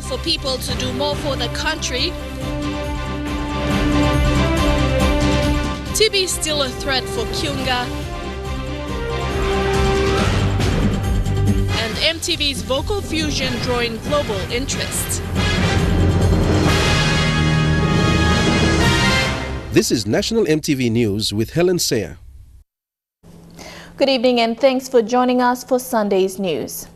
for people to do more for the country. TB still a threat for Kiunga. And MTV's vocal fusion drawing global interest. This is National MTV News with Helen Sayer. Good evening and thanks for joining us for Sunday's news.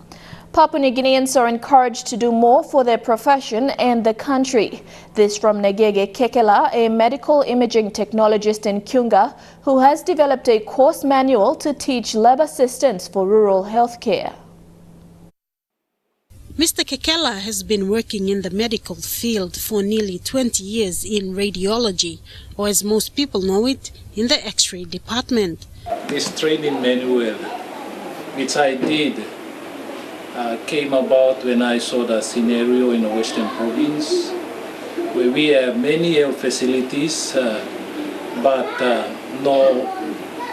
Papua New Guineans are encouraged to do more for their profession and the country. This from Negege Kekela, a medical imaging technologist in Kiunga, who has developed a course manual to teach lab assistants for rural healthcare. Mr. Kekela has been working in the medical field for nearly 20 years in radiology, or as most people know it, in the X-ray department. This training manual, which I did, came about when I saw the scenario in the Western Province, where we have many health facilities, but no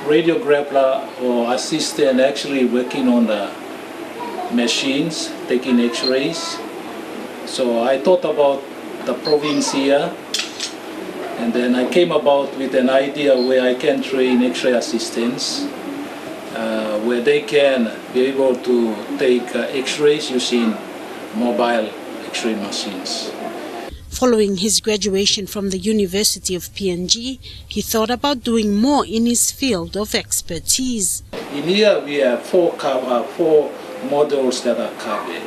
radiographer or assistant actually working on the machines, taking X-rays. So I thought about the province here, and then I came about with an idea where I can train X-ray assistants, where they can be able to take X-rays using mobile X-ray machines. Following his graduation from the University of PNG, he thought about doing more in his field of expertise. In here we have four models that are covered.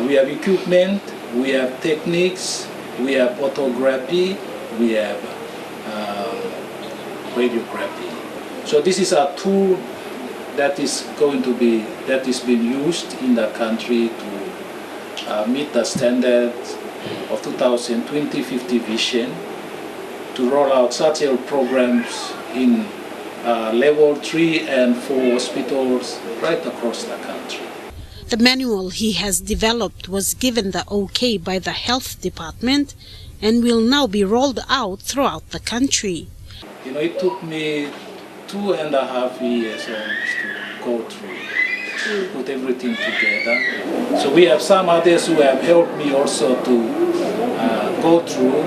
We have equipment, we have techniques, we have photography, we have radiography. So this is a tool that is being used in the country to meet the standards of 2020-50 vision, to roll out such health programs in level 3 and 4 hospitals right across the country. The manual he has developed was given the OK by the health department and will now be rolled out throughout the country. You know, it took me 2.5 years almost to go through, to put everything together. So we have some others who have helped me also to go through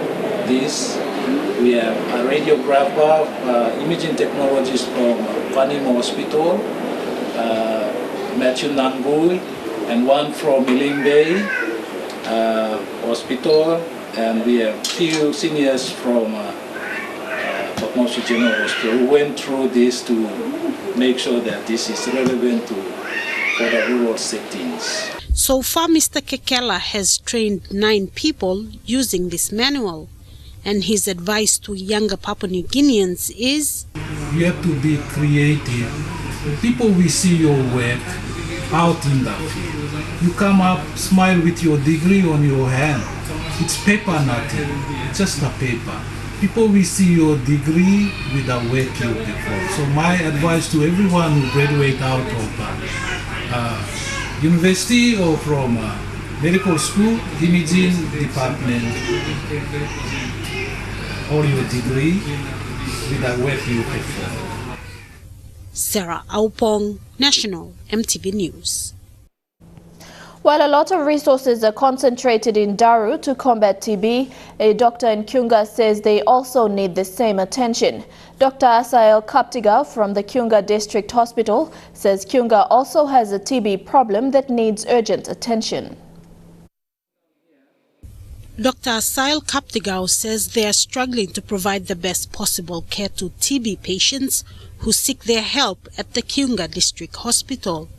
this. We have a radiographer, imaging technologist from Panimo Hospital, Matthew Nangui, and one from Ilimbe Hospital, and we have few seniors from Papua General Hospital who went through this to make sure that this is relevant for the rural settings. So far, Mr. Kekela has trained 9 people using this manual. And his advice to younger Papua New Guineans is, you have to be creative. People will see your work out in the field. You come up, smile with your degree on your hand. It's paper, nothing, just a paper. People will see your degree with the work you perform. So my advice to everyone who graduate out of university or from medical school, imaging department, or your degree with the work you perform. Sarah Aupong, National MTV News. While a lot of resources are concentrated in Daru to combat TB, a doctor in Kiunga says they also need the same attention. Dr. Asael Kaptiga from the Kiunga District Hospital says Kiunga also has a TB problem that needs urgent attention. Dr. Asael Kaptigao says they are struggling to provide the best possible care to TB patients who seek their help at the Kiunga District Hospital.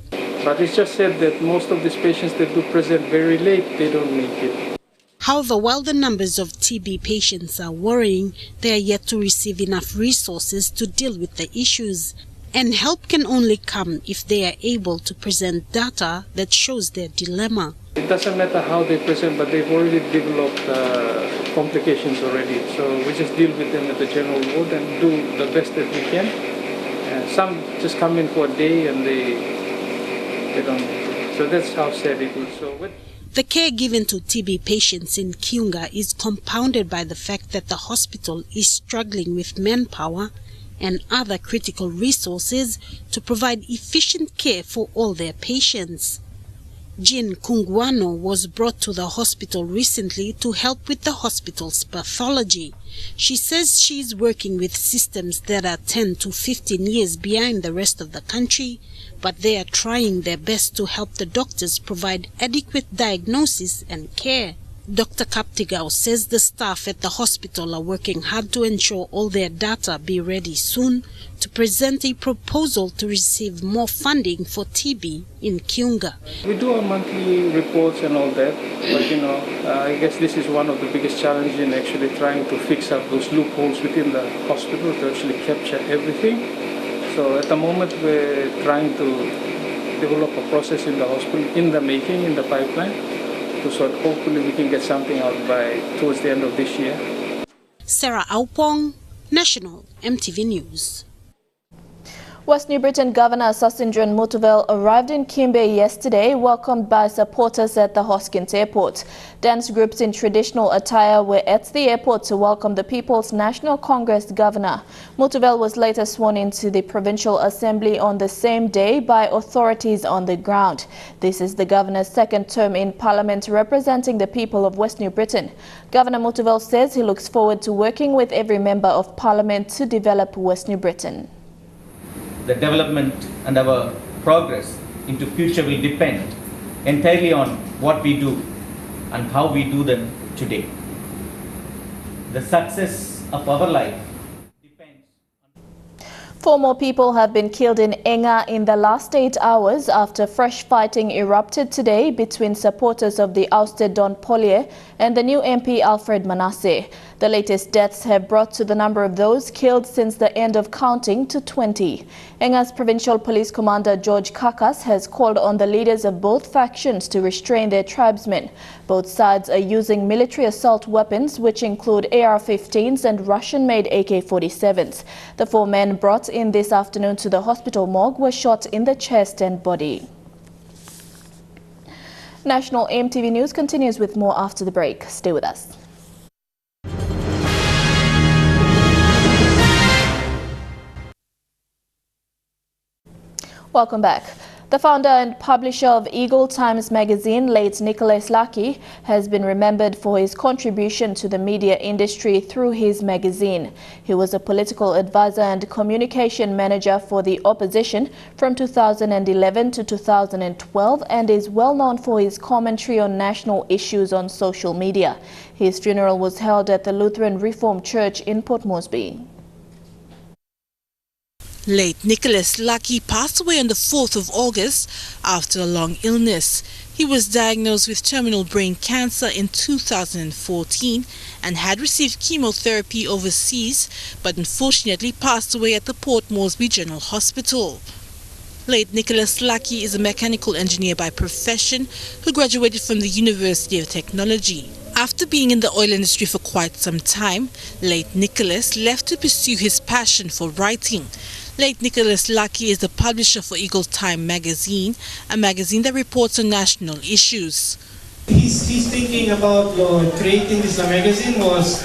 But it's just said that most of these patients that do present very late, they don't make it. However, while the numbers of TB patients are worrying, they are yet to receive enough resources to deal with the issues. And help can only come if they are able to present data that shows their dilemma. It doesn't matter how they present, but they've already developed complications already. So we just deal with them at the general ward and do the best that we can. Some just come in for a day and they don't. So that's how sad it is. The care given to TB patients in Kiunga is compounded by the fact that the hospital is struggling with manpower and other critical resources to provide efficient care for all their patients. Jean Kungwano was brought to the hospital recently to help with the hospital's pathology. She says she is working with systems that are 10 to 15 years behind the rest of the country, but they are trying their best to help the doctors provide adequate diagnosis and care. Dr. Kaptigao says the staff at the hospital are working hard to ensure all their data be ready soon to present a proposal to receive more funding for TB in Kiunga. We do our monthly reports and all that, but I guess this is one of the biggest challenges in actually trying to fix up those loopholes within the hospital to actually capture everything. So at the moment we're trying to develop a process in the hospital, in the pipeline, so hopefully we can get something out by towards the end of this year. Sarah Aupong, National EMTV News. West New Britain Governor Sasindran Mutuvel arrived in Kimbe yesterday, welcomed by supporters at the Hoskins Airport. Dance groups in traditional attire were at the airport to welcome the People's National Congress governor. Mutuvel was later sworn into the Provincial Assembly on the same day by authorities on the ground. This is the governor's second term in Parliament representing the people of West New Britain. Governor Mutuvel says he looks forward to working with every member of Parliament to develop West New Britain. The development and our progress into future will depend entirely on what we do and how we do them today. The success of our life depends on... 4 more people have been killed in Enga in the last 8 hours after fresh fighting erupted today between supporters of the ousted Don Polier and the new MP Alfred Manasseh. The latest deaths have brought to the number of those killed since the end of counting to 20. Enga's Provincial Police Commander George Kakas has called on the leaders of both factions to restrain their tribesmen. Both sides are using military assault weapons, which include AR-15s and Russian-made AK-47s. The 4 men brought in this afternoon to the hospital morgue were shot in the chest and body. National EMTV News continues with more after the break. Stay with us. Welcome back. The founder and publisher of Eagle Times magazine, late Nicholas Lucky, has been remembered for his contribution to the media industry through his magazine. He was a political advisor and communication manager for the opposition from 2011 to 2012 and is well known for his commentary on national issues on social media. His funeral was held at the Lutheran Reformed Church in Port Moresby. Late Nicholas Lucky passed away on the 4th of August after a long illness. He was diagnosed with terminal brain cancer in 2014 and had received chemotherapy overseas, but unfortunately passed away at the Port Moresby General Hospital. Late Nicholas Lucky is a mechanical engineer by profession who graduated from the University of Technology. After being in the oil industry for quite some time, late Nicholas left to pursue his passion for writing. Late Nicholas Lucky is the publisher for Eagle Time magazine, a magazine that reports on national issues. His thinking about creating this magazine was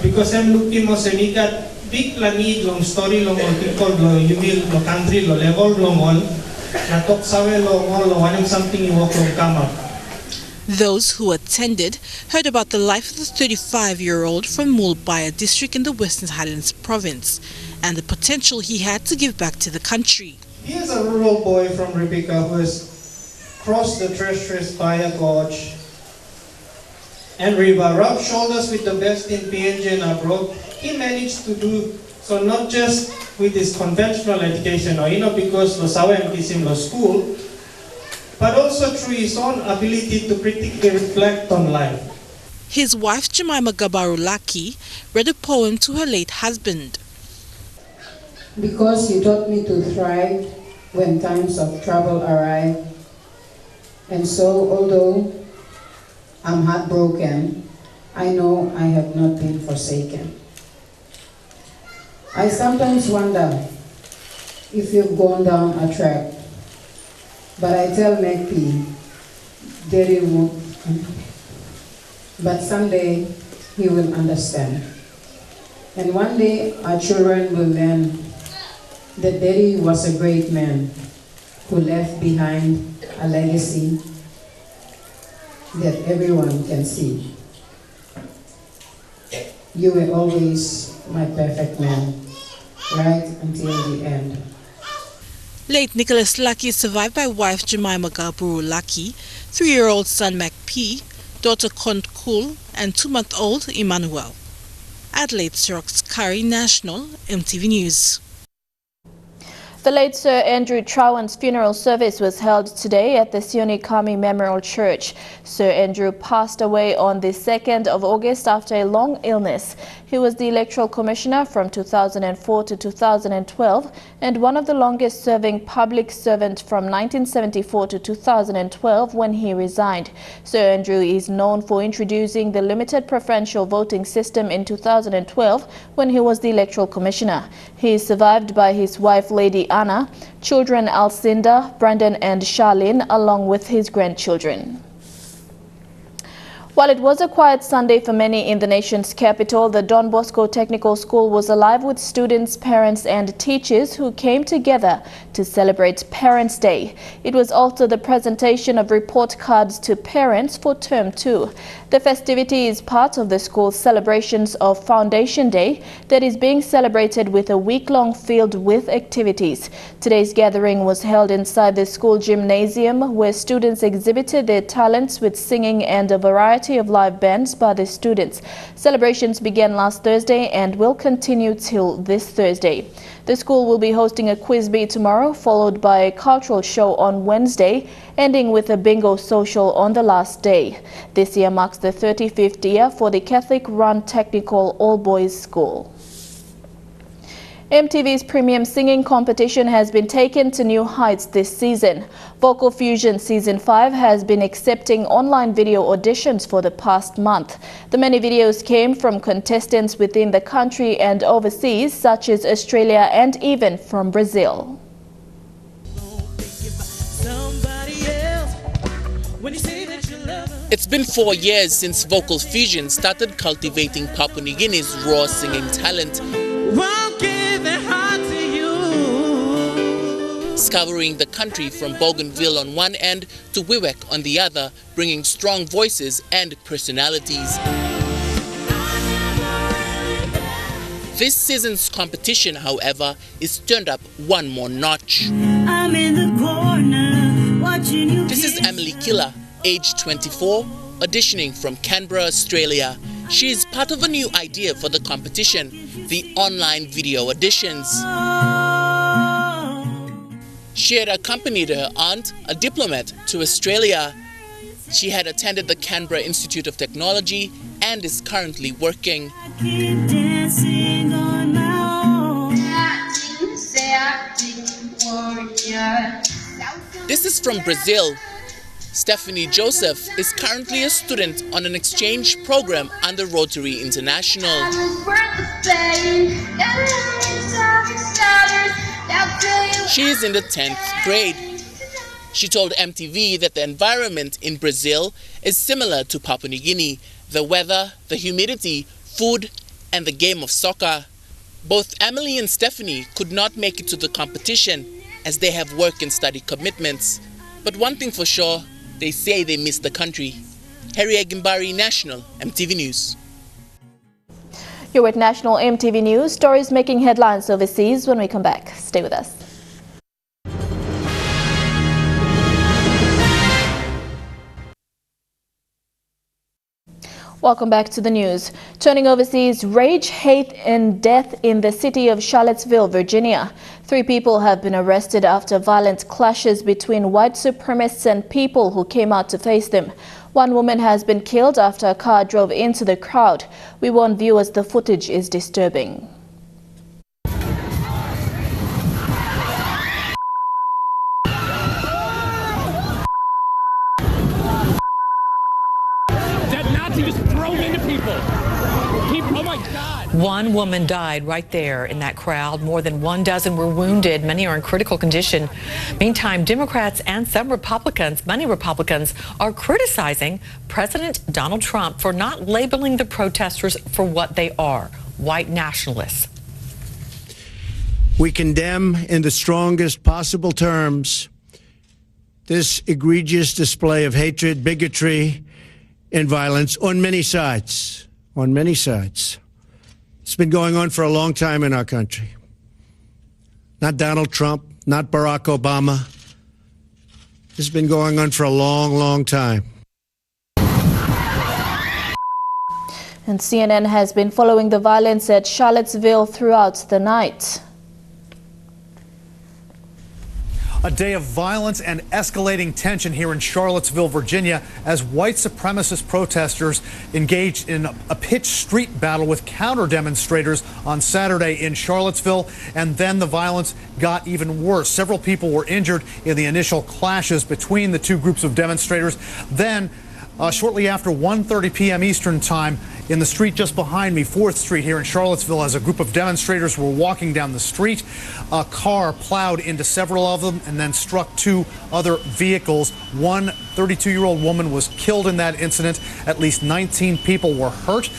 because I'm looking mo sa nikat big langid long story long on people lo yumil lo country lo level long on natok sawe long on lo wanting something you walk long come up. Those who attended heard about the life of the 35-year-old from Mulbaya district in the Western Highlands province and the potential he had to give back to the country. He is a rural boy from Rebecca who has crossed the treacherous Baya Gorge and river, rubbed shoulders with the best in PNG and abroad. He managed to do so not just with his conventional education or because Losawa and Kisim Law School, but also through his own ability to critically reflect on life. His wife Jemima Gabaru Lucky read a poem to her late husband. Because you taught me to thrive when times of trouble arrive. And so, although I'm heartbroken, I know I have not been forsaken. I sometimes wonder if you've gone down a track, but I tell Mackie, Daddy won't. But someday he will understand. And one day our children will learn that Daddy was a great man who left behind a legacy that everyone can see. You were always my perfect man, right until the end. Late Nicholas Lucky is survived by wife Jemima Gaburu Lucky, 3-year-old son MacP, daughter Konkul, and 2-month-old Emmanuel. Adelaide Sirok's Curry National, MTV News. The late Sir Andrew Trowan's funeral service was held today at the Sioni Kami Memorial Church. Sir Andrew passed away on the 2nd of August after a long illness. He was the Electoral Commissioner from 2004 to 2012 and one of the longest serving public servant from 1974 to 2012 when he resigned. Sir Andrew is known for introducing the limited preferential voting system in 2012 when he was the Electoral Commissioner. He is survived by his wife Lady Anna, children Alcinda, Brandon and Charlene, along with his grandchildren. While it was a quiet Sunday for many in the nation's capital, the Don Bosco Technical School was alive with students, parents and teachers who came together to celebrate Parents' Day. It was also the presentation of report cards to parents for Term 2. The festivity is part of the school's celebrations of Foundation Day that is being celebrated with a week-long filled with activities. Today's gathering was held inside the school gymnasium where students exhibited their talents with singing and a variety of live bands by the students. Celebrations began last Thursday and will continue till this Thursday. The school will be hosting a quiz bee tomorrow, followed by a cultural show on Wednesday, ending with a bingo social on the last day. This year marks the 35th year for the Catholic-run technical all-boys school. MTV's premium singing competition has been taken to new heights this season. Vocal Fusion Season 5 has been accepting online video auditions for the past month. The many videos came from contestants within the country and overseas, such as Australia and even from Brazil. It's been 4 years since Vocal Fusion started cultivating Papua New Guinea's raw singing talent. Scouring the country from Bougainville on one end to Wewak on the other, bringing strong voices and personalities. This season's competition, however, is turned up one more notch. I'm in the corner, watching you. This is Emily Killer, age 24, auditioning from Canberra, Australia. She is part of a new idea for the competition, the online video auditions. She had accompanied her aunt, a diplomat, to Australia. She had attended the Canberra Institute of Technology and is currently working. This is from Brazil. Stephanie Joseph is currently a student on an exchange program under Rotary International. She is in the 10th grade. She told MTV that the environment in Brazil is similar to Papua New Guinea. The weather, the humidity, food, and the game of soccer. Both Emily and Stephanie could not make it to the competition as they have work and study commitments. But one thing for sure, they say they miss the country. Harry Agimbari, National, MTV News. You're with National MTV News, stories making headlines overseas. When we come back, stay with us. Welcome back to the news. Turning overseas, rage, hate and death in the city of Charlottesville, Virginia. 3 people have been arrested after violent clashes between white supremacists and people who came out to face them. One woman has been killed after a car drove into the crowd. We warn viewers the footage is disturbing. One woman died right there in that crowd. More than 12 were wounded. Many are in critical condition. Meantime, Democrats and some Republicans, many Republicans, are criticizing President Donald Trump for not labeling the protesters for what they are, white nationalists. We condemn in the strongest possible terms this egregious display of hatred, bigotry, and violence on many sides. On many sides. It's been going on for a long time in our country. Not Donald Trump, not Barack Obama. This has been going on for a long, long time. And CNN has been following the violence at Charlottesville throughout the night. A day of violence and escalating tension here in Charlottesville, Virginia, as white supremacist protesters engaged in a pitched street battle with counter-demonstrators on Saturday in Charlottesville. And then the violence got even worse. Several people were injured in the initial clashes between the two groups of demonstrators. Then, shortly after 1:30 p.m. Eastern time, in the street just behind me, 4th Street here in Charlottesville, as a group of demonstrators were walking down the street, a car plowed into several of them and then struck two other vehicles. One 32-year-old woman was killed in that incident. At least 19 people were hurt.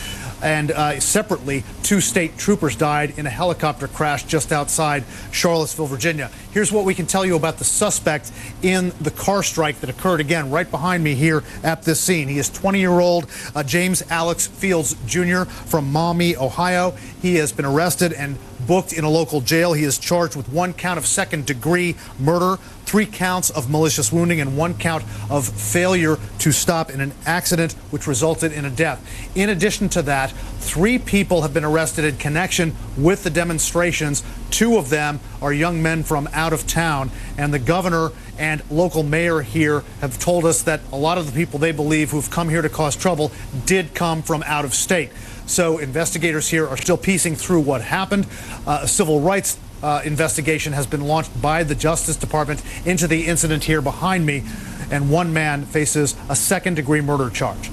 And separately, 2 state troopers died in a helicopter crash just outside Charlottesville, Virginia. Here's what we can tell you about the suspect in the car strike that occurred, again, right behind me here at this scene. He is 20-year-old James Alex Fields Jr. from Maumee, Ohio. He has been arrested and booked in a local jail. He is charged with 1 count of second-degree murder, 3 counts of malicious wounding, and 1 count of failure to stop in an accident which resulted in a death. In addition to that, 3 people have been arrested in connection with the demonstrations. 2 of them are young men from out of town, and the governor and local mayor here have told us that a lot of the people they believe who've come here to cause trouble did come from out of state. So investigators here are still piecing through what happened. A civil rights investigation has been launched by the Justice Department into the incident here behind me, and 1 man faces a second-degree murder charge.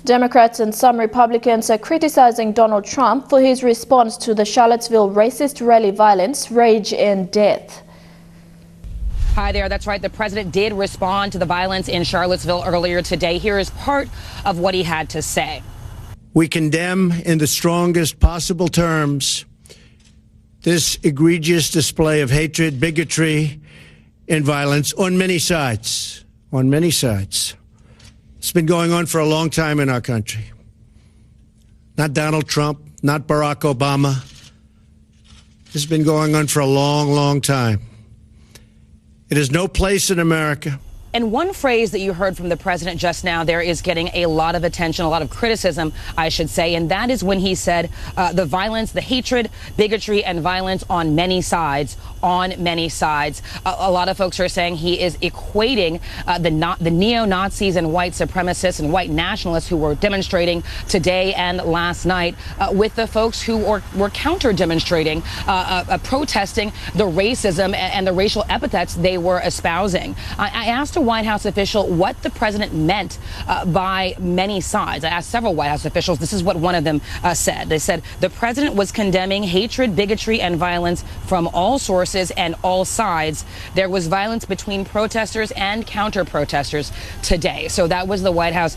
Democrats and some Republicans are criticizing Donald Trump for his response to the Charlottesville racist rally violence, rage, and death. Hi there, that's right. The president did respond to the violence in Charlottesville earlier today. Here is part of what he had to say. We condemn in the strongest possible terms this egregious display of hatred, bigotry, and violence on many sides. On many sides. It's been going on for a long time in our country. Not Donald Trump, not Barack Obama. This has been going on for a long, long time. It has no place in America. And one phrase that you heard from the president just now there is getting a lot of attention, a lot of criticism, I should say, and that is when he said the violence, the hatred, bigotry, and violence on many sides, on many sides. A lot of folks are saying he is equating the neo-Nazis and white supremacists and white nationalists who were demonstrating today and last night with the folks who were counter-demonstrating, protesting the racism and the racial epithets they were espousing. I asked a White House official what the president meant by many sides. I asked several White House officials. This is what one of them said. They said the president was condemning hatred, bigotry, and violence from all sources and all sides. There was violence between protesters and counter-protesters today. So that was the White House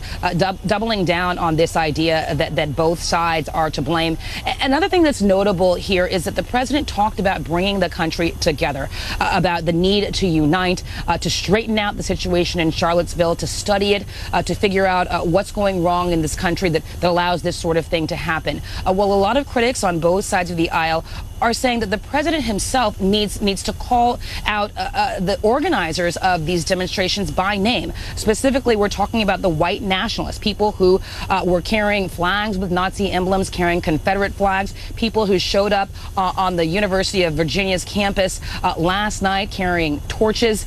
doubling down on this idea that both sides are to blame. Another thing that's notable here is that the president talked about bringing the country together, about the need to unite, to straighten out the situation in Charlottesville, to study it, to figure out what's going wrong in this country that allows this sort of thing to happen. Well, a lot of critics on both sides of the aisle are saying that the president himself needs to call out the organizers of these demonstrations by name. Specifically, we're talking about the white nationalists, people who were carrying flags with Nazi emblems, carrying Confederate flags, people who showed up on the University of Virginia's campus last night carrying torches,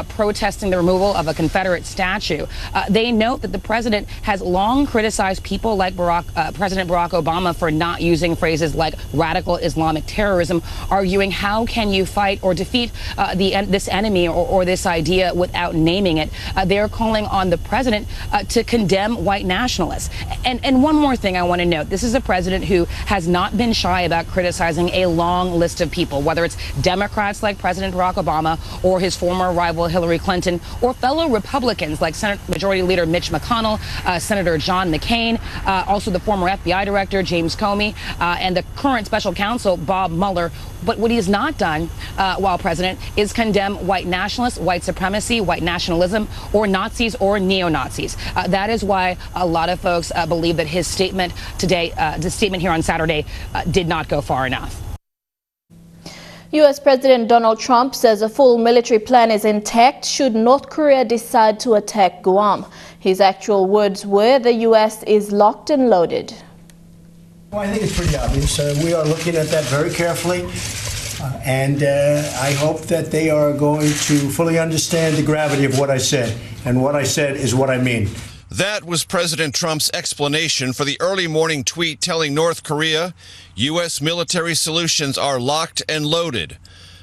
protesting the removal of a Confederate statue. They note that the president has long criticized people like President Barack Obama for not using phrases like radical Islamic terrorism, arguing how can you fight or defeat this enemy or this idea without naming it. They're calling on the president to condemn white nationalists. And one more thing I want to note. This is a president who has not been shy about criticizing a long list of people, whether it's Democrats like President Barack Obama or his former rival Hillary Clinton, or fellow Republicans like Senate Majority Leader Mitch McConnell, Senator John McCain, also the former FBI Director James Comey, and the current special counsel Marshal Bob Mueller. But what he has not done while president is condemn white nationalists, white supremacy, white nationalism, or Nazis or neo-Nazis. That is why a lot of folks believe that his statement today, the statement here on Saturday, did not go far enough. U.S. President Donald Trump says a full military plan is intact should North Korea decide to attack Guam. His actual words were, the U.S. is locked and loaded. Well, I think it's pretty obvious. We are looking at that very carefully, and I hope that they are going to fully understand the gravity of what I said, and what I said is what I mean. That was President Trump's explanation for the early morning tweet telling North Korea U.S. military solutions are locked and loaded.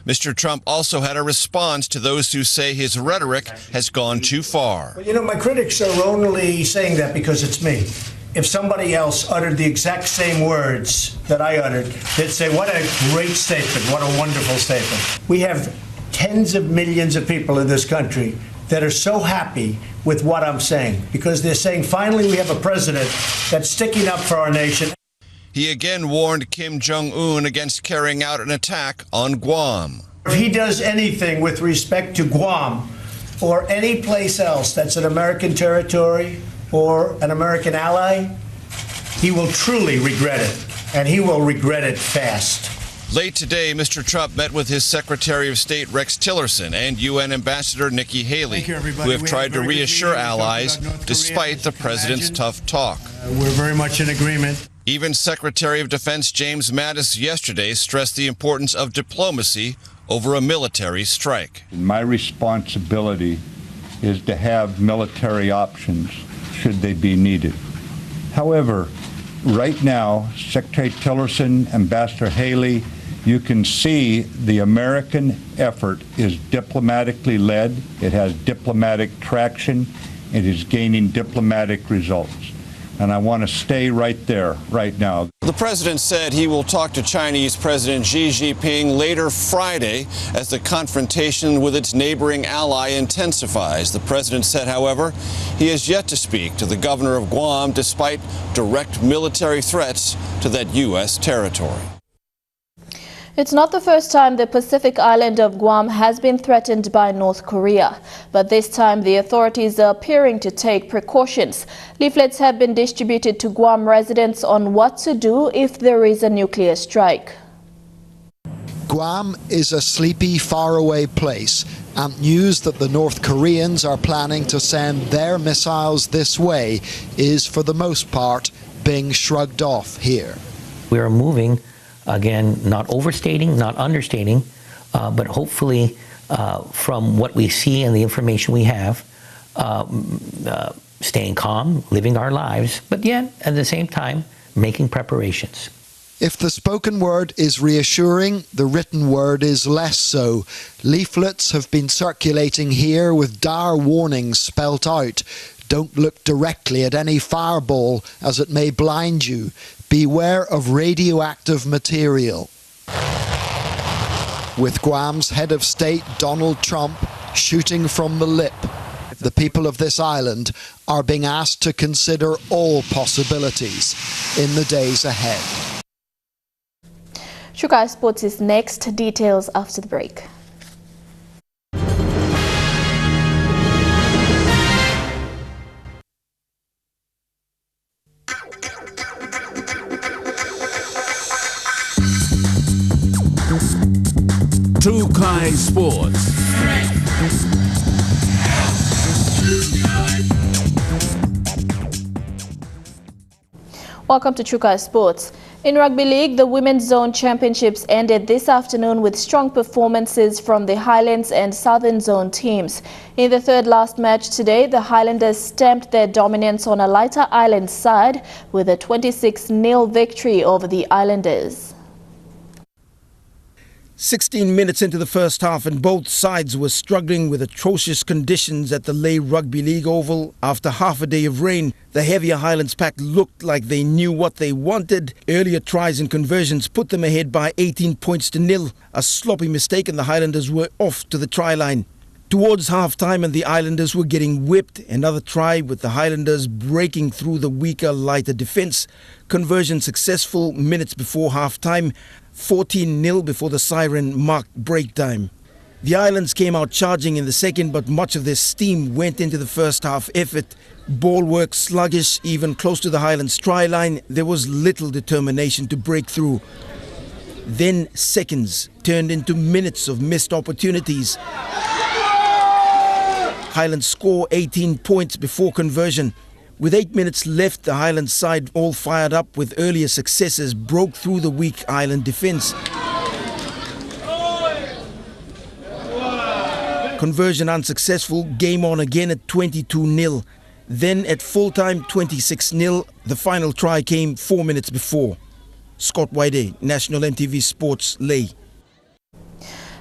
Mr. Trump also had a response to those who say his rhetoric has gone too far. Well, you know, my critics are only saying that because it's me. If somebody else uttered the exact same words that I uttered, they'd say, what a great statement, what a wonderful statement. We have tens of millions of people in this country that are so happy with what I'm saying, because they're saying, finally, we have a president that's sticking up for our nation. He again warned Kim Jong-un against carrying out an attack on Guam. If he does anything with respect to Guam or any place else that's an American territory or an American ally, he will truly regret it, and he will regret it fast. Late today, Mr. Trump met with his Secretary of State Rex Tillerson and UN Ambassador Nikki Haley, who have tried to reassure allies despite the president's tough talk. We're very much in agreement. Even Secretary of Defense James Mattis yesterday stressed the importance of diplomacy over a military strike. My responsibility is to have military options should they be needed. However, right now, Secretary Tillerson, Ambassador Haley, you can see the American effort is diplomatically led. It has diplomatic traction. It is gaining diplomatic results. And I want to stay right there, right now. The president said he will talk to Chinese President Xi Jinping later Friday as the confrontation with its neighboring ally intensifies. The president said, however, he has yet to speak to the governor of Guam despite direct military threats to that U.S. territory. It's not the first time the Pacific island of Guam has been threatened by North Korea, but this time the authorities are appearing to take precautions. Leaflets have been distributed to Guam residents on what to do if there is a nuclear strike. Guam is a sleepy, faraway place, and news that the North Koreans are planning to send their missiles this way is, for the most part, being shrugged off here. We are moving. Again, not overstating, not understating, but hopefully from what we see and the information we have, staying calm, living our lives, but yet at the same time making preparations. If the spoken word is reassuring, the written word is less so. Leaflets have been circulating here with dire warnings spelt out. Don't look directly at any fireball as it may blind you. Beware of radioactive material. With Guam's head of state, Donald Trump, shooting from the lip, the people of this island are being asked to consider all possibilities in the days ahead. Sugar Sports is next. Details after the break. Chukai Sports. Welcome to Chukai Sports. In Rugby League, the Women's Zone Championships ended this afternoon with strong performances from the Highlands and Southern Zone teams. In the third last match today, the Highlanders stamped their dominance on a lighter Island side with a 26-0 victory over the Islanders. 16 minutes into the first half and both sides were struggling with atrocious conditions at the Lay Rugby League Oval. After half a day of rain, the heavier Highlands pack looked like they knew what they wanted. Earlier tries and conversions put them ahead by 18 points to 0. A sloppy mistake and the Highlanders were off to the try line. Towards half-time and the Islanders were getting whipped. Another try with the Highlanders breaking through the weaker, lighter defence. Conversion successful minutes before half-time. 14-0 before the siren marked break time. The Islands came out charging in the second, but much of their steam went into the first half effort. Ball work sluggish, even close to the Highlands try line. There was little determination to break through. Then seconds turned into minutes of missed opportunities. Highlands score 18 points before conversion. With 8 minutes left, the Highlands side, all fired up with earlier successes, broke through the weak Island defence. Conversion unsuccessful, game on again at 22-0. Then at full-time, 26-0. The final try came 4 minutes before. Scott Waide, National EMTV Sports, Ley.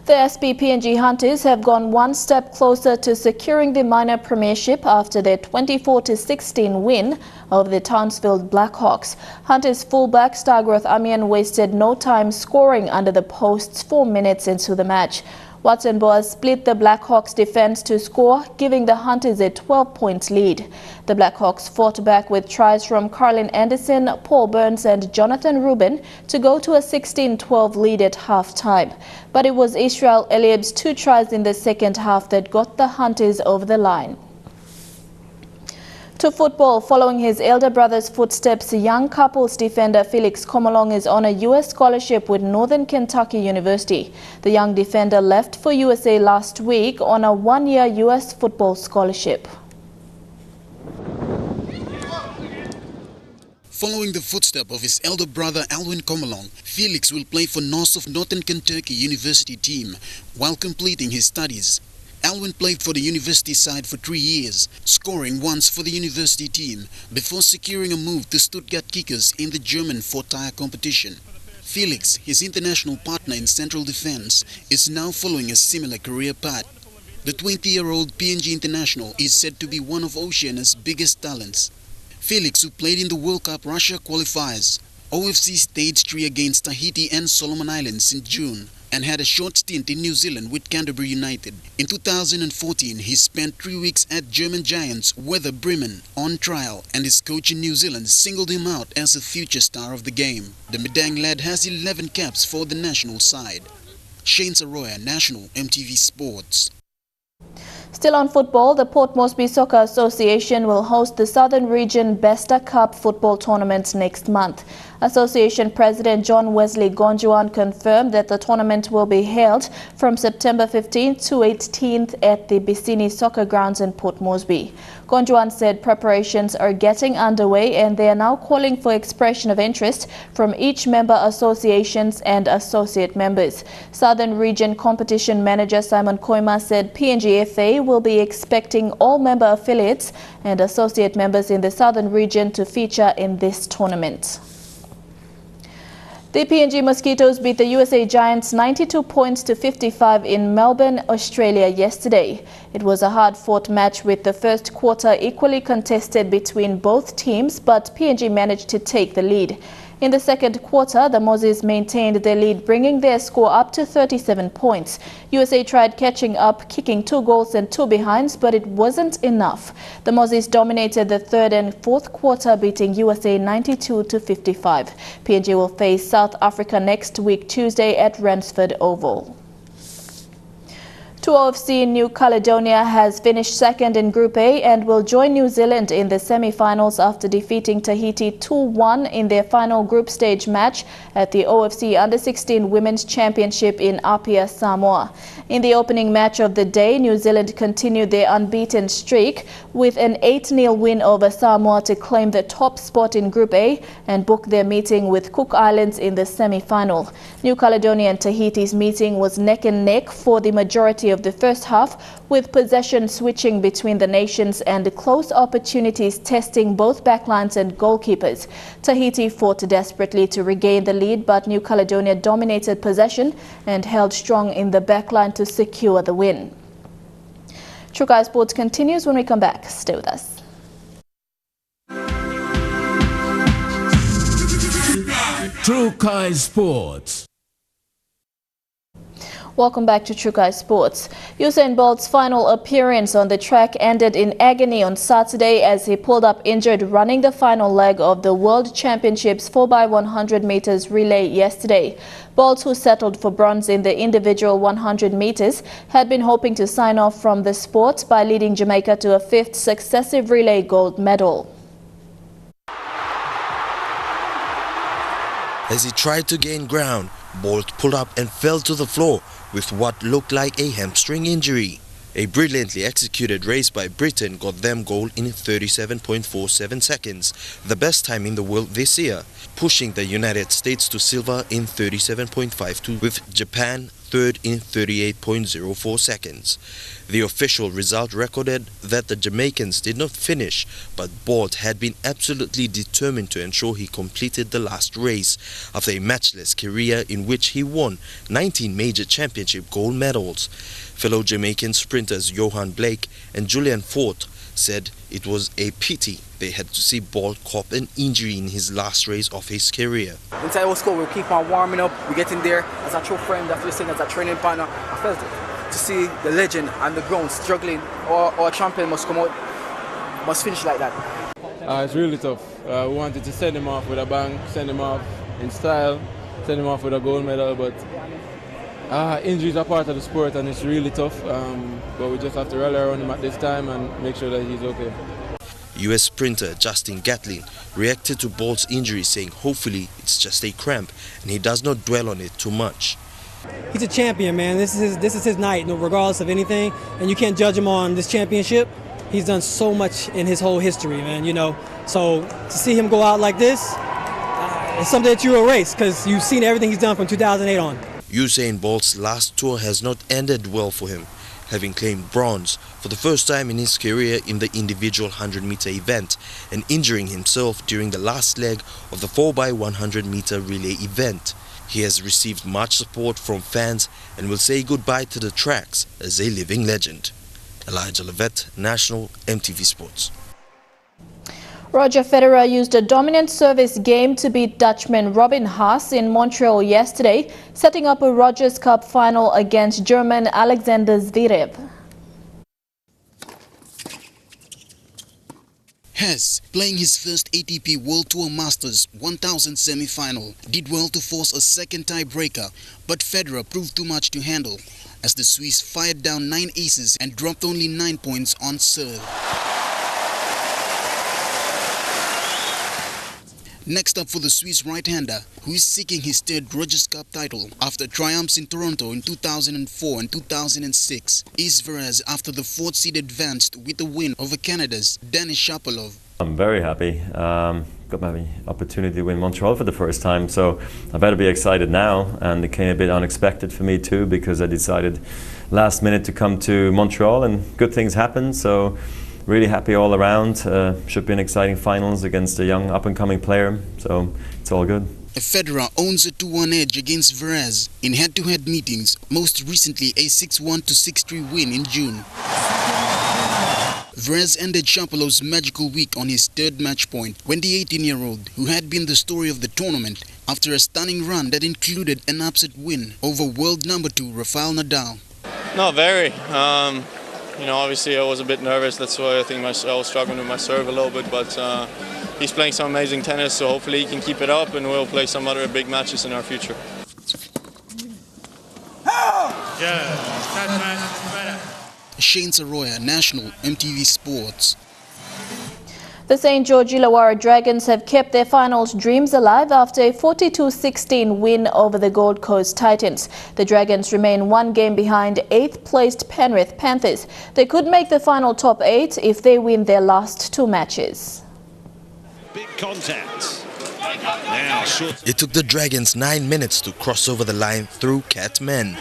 The SPPNG Hunters have gone one step closer to securing the minor premiership after their 24-16 win over the Townsville Blackhawks. Hunters fullback Stargrowth Amian wasted no time scoring under the posts 4 minutes into the match. Watson Boas split the Blackhawks defense to score, giving the Hunters a 12-point lead. The Blackhawks fought back with tries from Carlin Anderson, Paul Burns and Jonathan Rubin to go to a 16-12 lead at half-time. But it was Israel Eliab's 2 tries in the second half that got the Hunters over the line. To football, following his elder brother's footsteps, young couples defender Felix Komolong is on a U.S. scholarship with Northern Kentucky University. The young defender left for USA last week on a 1-year U.S. football scholarship. Following the footsteps of his elder brother Alwyn Komolong, Felix will play for Northern Kentucky University team while completing his studies. Alwyn played for the university side for 3 years, scoring once for the university team before securing a move to Stuttgart Kickers in the German 4-tier competition. Felix, his international partner in central defense, is now following a similar career path. The 20-year-old PNG international is said to be one of Oceania's biggest talents. Felix, who played in the World Cup Russia qualifiers, OFC Stage 3 against Tahiti and Solomon Islands in June, and had a short stint in New Zealand with Canterbury United. In 2014, he spent 3 weeks at German giants Werder Bremen on trial, and his coach in New Zealand singled him out as a future star of the game. The Medang lad has 11 caps for the national side. Shane Saroya, National EMTV Sports. Still on football, the Port Moresby Soccer Association will host the Southern Region Besta Cup football tournament next month. Association President John Wesley Gonjuan confirmed that the tournament will be held from September 15th to 18th at the Bissini Soccer Grounds in Port Moresby. Gonjuan said preparations are getting underway and they are now calling for expression of interest from each member associations and associate members. Southern Region Competition Manager Simon Koima said PNGFA will be expecting all member affiliates and associate members in the Southern Region to feature in this tournament. The PNG Mosquitoes beat the USA Giants 92 points to 55 in Melbourne, Australia yesterday. It was a hard-fought match with the first quarter equally contested between both teams, but PNG managed to take the lead. In the second quarter, the Mozzies maintained their lead, bringing their score up to 37 points. USA tried catching up, kicking 2 goals and 2 behinds, but it wasn't enough. The Mozzies dominated the third and fourth quarter, beating USA 92 to 55. PNG will face South Africa next week, Tuesday at Ransford Oval. To OFC, New Caledonia has finished second in Group A and will join New Zealand in the semi-finals after defeating Tahiti 2-1 in their final group stage match at the OFC Under-16 Women's Championship in Apia, Samoa. In the opening match of the day, New Zealand continued their unbeaten streak with an 8-0 win over Samoa to claim the top spot in Group A and book their meeting with Cook Islands in the semi-final. New Caledonia and Tahiti's meeting was neck and neck for the majority of the first half, with possession switching between the nations and close opportunities testing both backlines and goalkeepers. Tahiti fought desperately to regain the lead, but New Caledonia dominated possession and held strong in the backline to secure the win. True Guy Sports continues when we come back. Stay with us. True Kai Sports. Welcome back to Chukai Sports. Usain Bolt's final appearance on the track ended in agony on Saturday as he pulled up injured running the final leg of the World Championships 4x100 meters relay yesterday. Bolt, who settled for bronze in the individual 100 meters, had been hoping to sign off from the sport by leading Jamaica to a 5th successive relay gold medal. As he tried to gain ground, Bolt pulled up and fell to the floor with what looked like a hamstring injury. A brilliantly executed race by Britain got them gold in 37.47 seconds, the best time in the world this year, pushing the United States to silver in 37.52, with Japan third in 38.04 seconds. The official result recorded that the Jamaicans did not finish, but Bolt had been absolutely determined to ensure he completed the last race after a matchless career in which he won 19 major championship gold medals. Fellow Jamaican sprinters Johan Blake and Julian Fort said it was a pity they had to see Bolt cop an injury in his last race of his career. Inside our school, we'll keep on warming up, we get in there as a true friend, as we're saying, as a training partner. I felt it. To see the legend and the ground struggling, or a champion must come out, must finish like that. It's really tough. We wanted to send him off with a bang, send him off in style, send him off with a gold medal, but injuries are part of the sport and it's really tough, but we just have to rally around him at this time and make sure that he's okay. US sprinter Justin Gatlin reacted to Bolt's injury, saying hopefully it's just a cramp and he does not dwell on it too much. He's a champion, man. This is his night, regardless of anything, and you can't judge him on this championship. He's done so much in his whole history, man, you know. So to see him go out like this, it's something that you erase because you've seen everything he's done from 2008 on. Usain Bolt's last tour has not ended well for him, having claimed bronze for the first time in his career in the individual 100-meter event and injuring himself during the last leg of the 4x100-meter relay event. He has received much support from fans and will say goodbye to the tracks as a living legend. Elijah Levet, National EMTV Sports. Roger Federer used a dominant service game to beat Dutchman Robin Haas in Montreal yesterday, setting up a Rogers Cup final against German Alexander Zverev. Haas, playing his first ATP World Tour Masters 1000 semi-final, did well to force a second tiebreaker, but Federer proved too much to handle as the Swiss fired down 9 aces and dropped only 9 points on serve. Next up for the Swiss right-hander, who is seeking his third Rogers Cup title after triumphs in Toronto in 2004 and 2006, is Zverev after the 4th-seed advanced with a win over Canada's Denis Shapovalov. I'm very happy. Got my opportunity to win Montreal for the first time, so I better be excited now. And it came a bit unexpected for me too, because I decided last minute to come to Montreal and good things happened. So really happy all around. Should be an exciting finals against a young up-and-coming player, so it's all good. Federer owns a 2-1 edge against Zverev in head-to-head meetings, most recently a 6-1 to 6-3 win in June. Zverev ended Shapovalov's magical week on his 3rd match point when the 18-year-old, who had been the story of the tournament after a stunning run that included an upset win over world number 2 Rafael Nadal. No, very. You know, obviously I was a bit nervous. That's why I think I was struggling with my serve a little bit. But he's playing some amazing tennis, so hopefully he can keep it up, and we'll play some other big matches in our future. Shane Saroya, National EMTV Sports. The St. George Illawarra Dragons have kept their finals dreams alive after a 42-16 win over the Gold Coast Titans. The Dragons remain 1 game behind 8th-placed Penrith Panthers. They could make the final top 8 if they win their last 2 matches. Big contact. Now, it took the Dragons 9 minutes to cross over the line through Cat Men.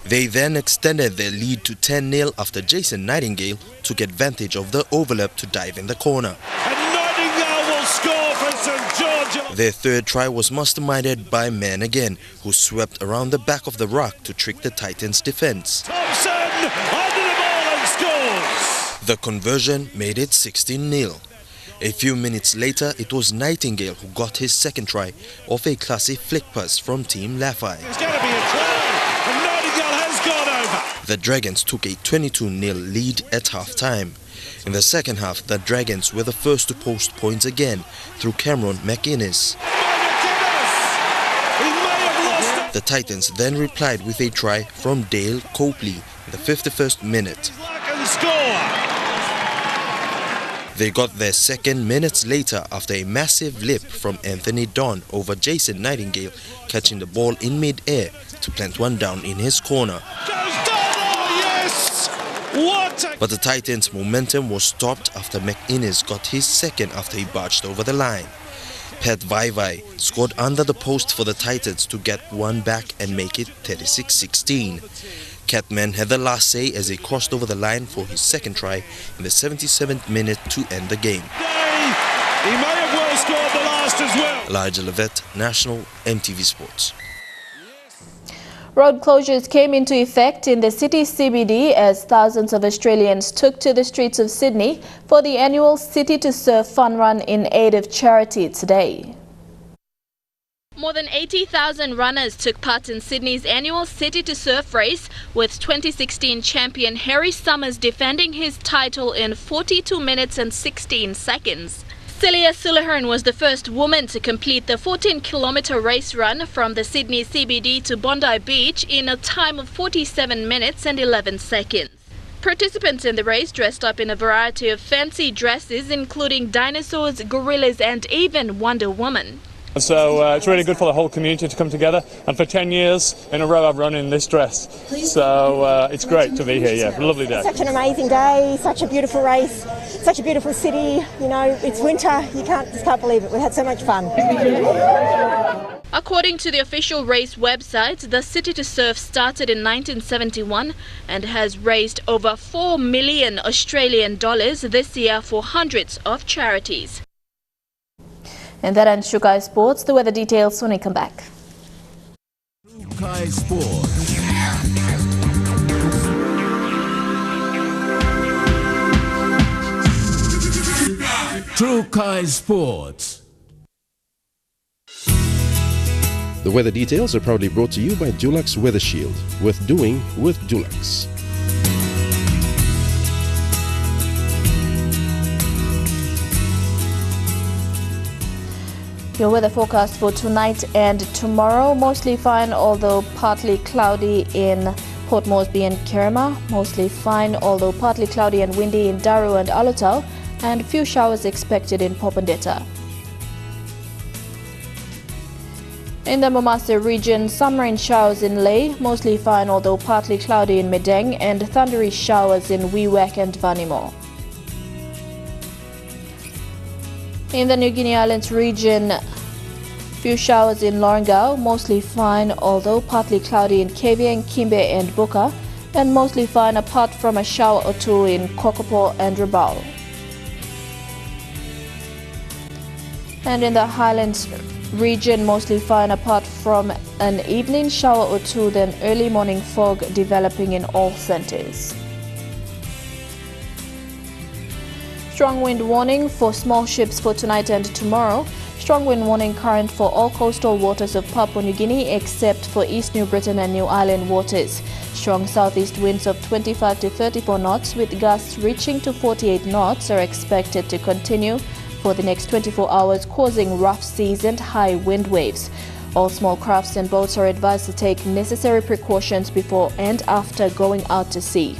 They then extended their lead to 10-0 after Jason Nightingale took advantage of the overlap to dive in the corner. And Nightingale will score for St. George. Their 3rd try was masterminded by Men again, who swept around the back of the ruck to trick the Titans' defense. Thompson under the ball and scores. The conversion made it 16-0. A few minutes later, it was Nightingale who got his second try off a classy flick pass from Team Lafay. There's going to be a try, and Nightingale has gone over. The Dragons took a 22-0 lead at half-time. In the second half, the Dragons were the first to post points again through Cameron McInnes. The Titans then replied with a try from Dale Copley in the 51st minute. They got their second minutes later after a massive leap from Anthony Don over Jason Nightingale, catching the ball in mid-air to plant one down in his corner. But the Titans' momentum was stopped after McInnes got his second after he barged over the line. Pat Vaivai scored under the post for the Titans to get one back and make it 36-16. Catman had the last say as he crossed over the line for his second try in the 77th minute to end the game. He may have well scored the last as well. Elijah Levitt, National EMTV Sports. Road closures came into effect in the city's CBD as thousands of Australians took to the streets of Sydney for the annual City to Surf Fun Run in aid of charity today. More than 80,000 runners took part in Sydney's annual City to Surf race, with 2016 champion Harry Summers defending his title in 42 minutes and 16 seconds. Celia Sullivan was the first woman to complete the 14-kilometre race run from the Sydney CBD to Bondi Beach in a time of 47 minutes and 11 seconds. Participants in the race dressed up in a variety of fancy dresses, including dinosaurs, gorillas and even Wonder Woman. So it's really good for the whole community to come together, and for 10 years in a row I've run in this dress, so it's great to be here. Yeah, lovely day. Such an amazing day, such a beautiful race, such a beautiful city. You know, it's winter, you just can't believe it. We've had so much fun. According to the official race website, the City to Surf started in 1971 and has raised over 4 million Australian dollars this year for hundreds of charities. And that ends Shukai Sports. The weather details when we come back. Shukai Sports. Shukai Sports. The weather details are proudly brought to you by Dulux Weather Shield. Worth doing with Dulux. Your weather forecast for tonight and tomorrow: mostly fine, although partly cloudy in Port Moresby and Kerema. Mostly fine, although partly cloudy and windy in Daru and Alotau, and few showers expected in Popondetta. In the Momasa region, some rain showers in Lae, mostly fine, although partly cloudy in Medang, and thundery showers in Wewak and Vanimo. In the New Guinea Islands region, few showers in Lorengau, mostly fine, although partly cloudy in Kavieng, Kimbe and Buka, and mostly fine apart from a shower or two in Kokopo and Rabaul. And in the Highlands region, mostly fine apart from an evening shower or two, then early morning fog developing in all centres. Strong wind warning for small ships for tonight and tomorrow. Strong wind warning current for all coastal waters of Papua New Guinea except for East New Britain and New Ireland waters. Strong southeast winds of 25 to 34 knots with gusts reaching to 48 knots are expected to continue for the next 24 hours, causing rough seas and high wind waves. All small crafts and boats are advised to take necessary precautions before and after going out to sea.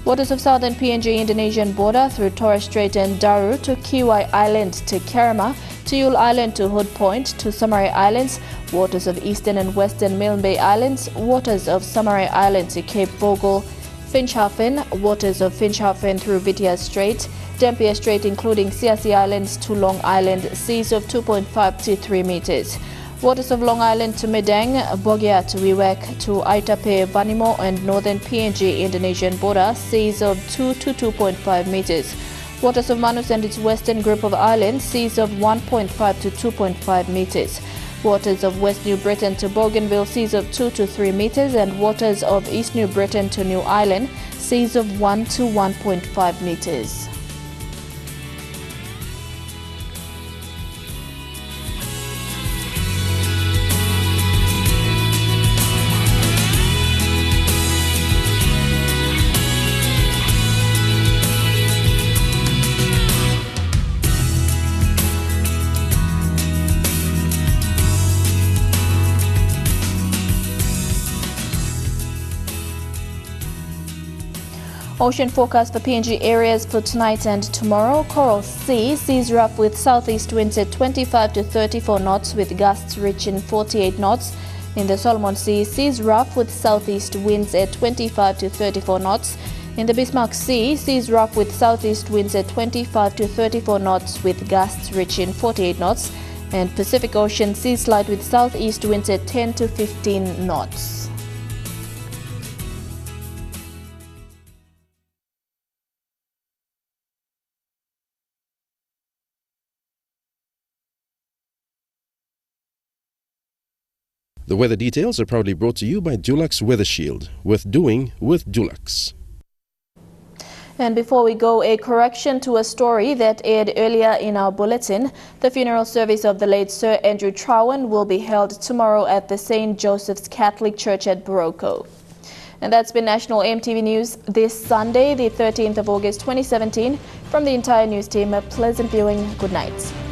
Waters of southern PNG Indonesian border through Torres Strait and Daru to Kiwai Island to Kerema, to Yule Island to Hood Point to Samari Islands, waters of eastern and western Milne Bay Islands, waters of Samari Island to Cape Vogel, Finchhafen, waters of Finchhafen through Vitia Strait, Dampier Strait including Siasi Islands to Long Island, seas of 2.5 to 3 meters. Waters of Long Island to Medang, Bogia to Wewak to Aitape, Vanimo and northern PNG Indonesian border, seas of 2 to 2.5 meters. Waters of Manus and its western group of islands, seas of 1.5 to 2.5 meters. Waters of West New Britain to Bougainville, seas of 2 to 3 meters, and waters of East New Britain to New Ireland, seas of 1 to 1.5 meters. Ocean forecast for PNG areas for tonight and tomorrow. Coral Sea seas rough with southeast winds at 25 to 34 knots with gusts reaching 48 knots. In the Solomon Sea, seas rough with southeast winds at 25 to 34 knots. In the Bismarck Sea, seas rough with southeast winds at 25 to 34 knots with gusts reaching 48 knots. And Pacific Ocean, seas light with southeast winds at 10 to 15 knots. The weather details are proudly brought to you by Dulux Weather Shield. Worth doing with Dulux. And before we go, a correction to a story that aired earlier in our bulletin. The funeral service of the late Sir Andrew Trowan will be held tomorrow at the St. Joseph's Catholic Church at Boroko. And that's been National EMTV News this Sunday, the 13th of August 2017. From the entire news team, a pleasant viewing. Good night.